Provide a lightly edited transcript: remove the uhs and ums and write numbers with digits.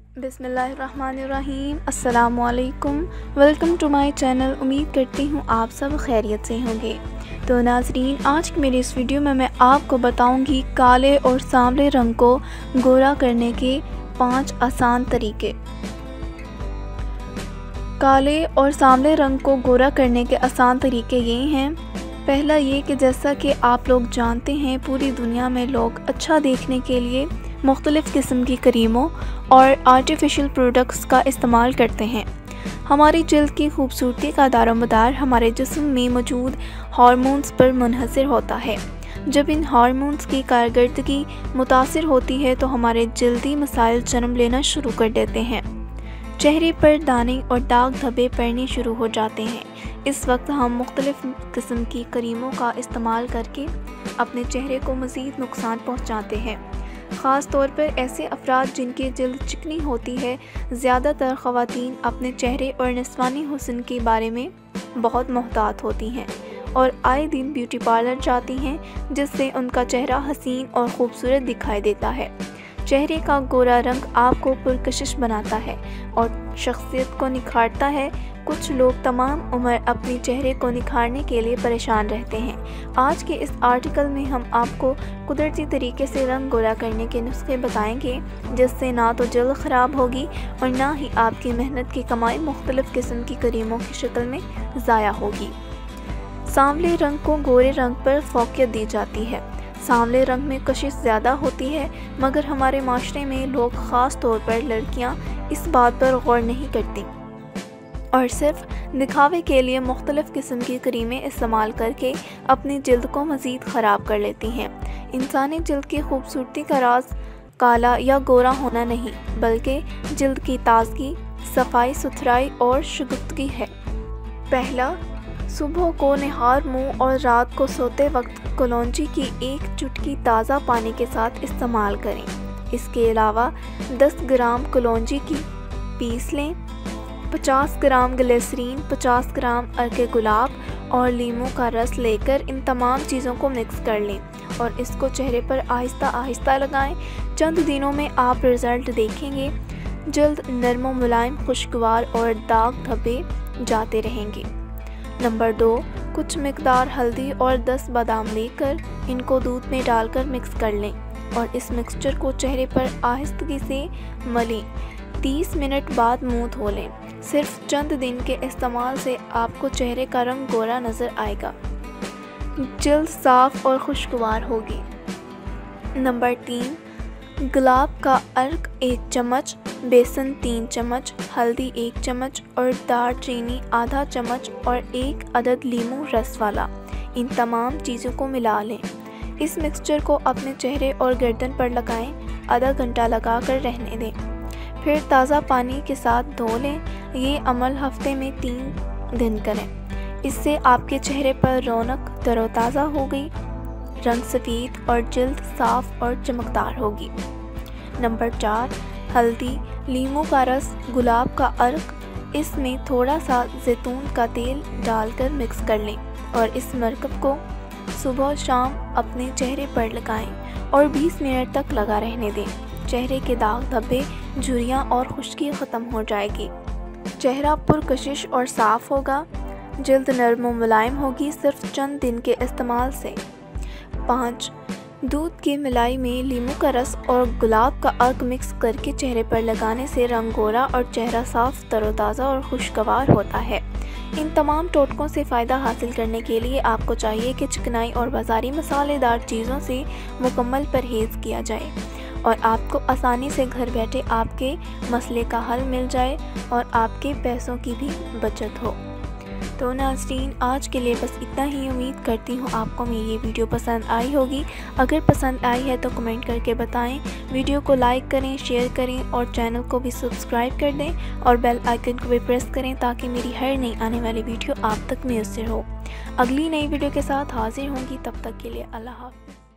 बिस्मिल्लाहिर्रहमानिर्रहीम। अस्सलामुअलैकुम। Welcome to my channel. उम्मीद करती हूँ आप सब खैरियत से होंगे। तो नाज़रीन, आज की मेरी इस वीडियो में मैं आपको बताऊंगी काले और सांवले रंग को गोरा करने के 5 आसान तरीके। काले और सांवले रंग को गोरा करने के आसान तरीके ये हैं। पहला ये कि जैसा कि आप लोग जानते हैं, पूरी दुनिया में लोग अच्छा देखने के लिए मुख्तलिफ़ किस्म की क्रीमों और आर्टिफिशियल प्रोडक्ट्स का इस्तेमाल करते हैं। हमारी जल्द की खूबसूरती का दारोमदार हमारे जिस्म में मौजूद हार्मोन्स पर मुनहसर होता है। जब इन हार्मोन्स की कारकर्दगी मुतासिर होती है तो हमारे जल्दी मसाइल जन्म लेना शुरू कर देते हैं। चेहरे पर दाने और दाग धब्बे पड़ने शुरू हो जाते हैं। इस वक्त हम मुख्तलिफ़ किस्म की क्रीमों का इस्तेमाल करके अपने चेहरे को मज़ीद नुकसान पहुँचाते हैं। ख़ास तौर पर ऐसे अफराद जिनकी जल्द चिकनी होती है। ज़्यादातर ख़वातीन अपने चेहरे और निस्वानी हुस्न के बारे में बहुत मोहतात होती हैं और आए दिन ब्यूटी पार्लर जाती हैं, जिससे उनका चेहरा हसीन और ख़ूबसूरत दिखाई देता है। चेहरे का गोरा रंग आपको पुरकशिश बनाता है और शख्सियत को निखारता है। कुछ लोग तमाम उम्र अपने चेहरे को निखारने के लिए परेशान रहते हैं। आज के इस आर्टिकल में हम आपको कुदरती तरीके से रंग गोरा करने के नुस्खे बताएंगे, जिससे ना तो जल्द ख़राब होगी और ना ही आपकी मेहनत की कमाई मुख्तलिफ़ किस्म की क्रीमों की शक्ल में ज़ाया होगी। सांवले रंग को गोरे रंग पर फ़ौक़ियत दी जाती है। सांवले रंग में कशिश ज़्यादा होती है, मगर हमारे माशरे में लोग ख़ास तौर पर लड़कियां इस बात पर गौर नहीं करती और सिर्फ दिखावे के लिए मुख्तलिफ़ किस्म की क्रीमें इस्तेमाल करके अपनी जल्द को मज़ीद ख़राब कर लेती हैं। इंसानी जल्द की खूबसूरती का राज काला या गोरा होना नहीं, बल्कि जल्द की ताज़गी, सफाई सुथराई और शुगुफ्तगी है। पहला, सुबह को निहार मुँह और रात को सोते वक्त कलौंजी की 1 चुटकी ताज़ा पानी के साथ इस्तेमाल करें। इसके अलावा 10 ग्राम कलौंजी की पीस लें, 50 ग्राम ग्लिसरीन, 50 ग्राम अर्के गुलाब और लीमू का रस लेकर इन तमाम चीज़ों को मिक्स कर लें और इसको चेहरे पर आहिस्ता आहिस्ता लगाएं। चंद दिनों में आप रिज़ल्ट देखेंगे। जल्द नरम व मुलायम, खुशगवार और दाग धब्बे जाते रहेंगे। नंबर 2, कुछ मिकदार हल्दी और 10 बादाम लेकर इनको दूध में डालकर मिक्स कर लें और इस मिक्सचर को चेहरे पर आहिस्तगी से मलें। 30 मिनट बाद मुंह धो लें। सिर्फ चंद दिन के इस्तेमाल से आपको चेहरे का रंग गोरा नज़र आएगा। जल्द साफ़ और खुशगवार होगी। नंबर 3, गुलाब का अर्क 1 चम्मच, बेसन 3 चम्मच, हल्दी 1 चम्मच और दालचीनी आधा चम्मच और 1 अदद लीमू रस वाला। इन तमाम चीज़ों को मिला लें। इस मिक्सचर को अपने चेहरे और गर्दन पर लगाएं। आधा घंटा लगा कर रहने दें, फिर ताज़ा पानी के साथ धो लें। ये अमल हफ्ते में 3 दिन करें। इससे आपके चेहरे पर रौनक तरोताज़ा होगी, रंग सफ़ेद और जल्द साफ़ और चमकदार होगी। नंबर 4, हल्दी, लीमू का रस, गुलाब का अर्क, इसमें थोड़ा सा जैतून का तेल डालकर मिक्स कर लें और इस मरकब को सुबह शाम अपने चेहरे पर लगाएं और 20 मिनट तक लगा रहने दें। चेहरे के दाग धब्बे, झुर्रियाँ और खुश्की ख़त्म हो जाएगी। चेहरा पुरकशिश और साफ़ होगा। जल्द नरम व मुलायम होगी सिर्फ चंद दिन के इस्तेमाल से। 5, दूध की मलाई में लीमू का रस और गुलाब का अर्क मिक्स करके चेहरे पर लगाने से रंग गोरा और चेहरा साफ़, तरोताज़ा और खुशगवार होता है। इन तमाम टोटकों से फ़ायदा हासिल करने के लिए आपको चाहिए कि चिकनाई और बाज़ारी मसालेदार चीज़ों से मुकम्मल परहेज़ किया जाए और आपको आसानी से घर बैठे आपके मसले का हल मिल जाए और आपके पैसों की भी बचत हो। तो नाज़रीन, आज के लिए बस इतना ही। उम्मीद करती हूँ आपको मेरी ये वीडियो पसंद आई होगी। अगर पसंद आई है तो कमेंट करके बताएं। वीडियो को लाइक करें, शेयर करें और चैनल को भी सब्सक्राइब कर दें और बेल आइकन को भी प्रेस करें ताकि मेरी हर नई आने वाली वीडियो आप तक मैसर हो। अगली नई वीडियो के साथ हाजिर होंगी। तब तक के लिए अल्लाह हाफ़िज़।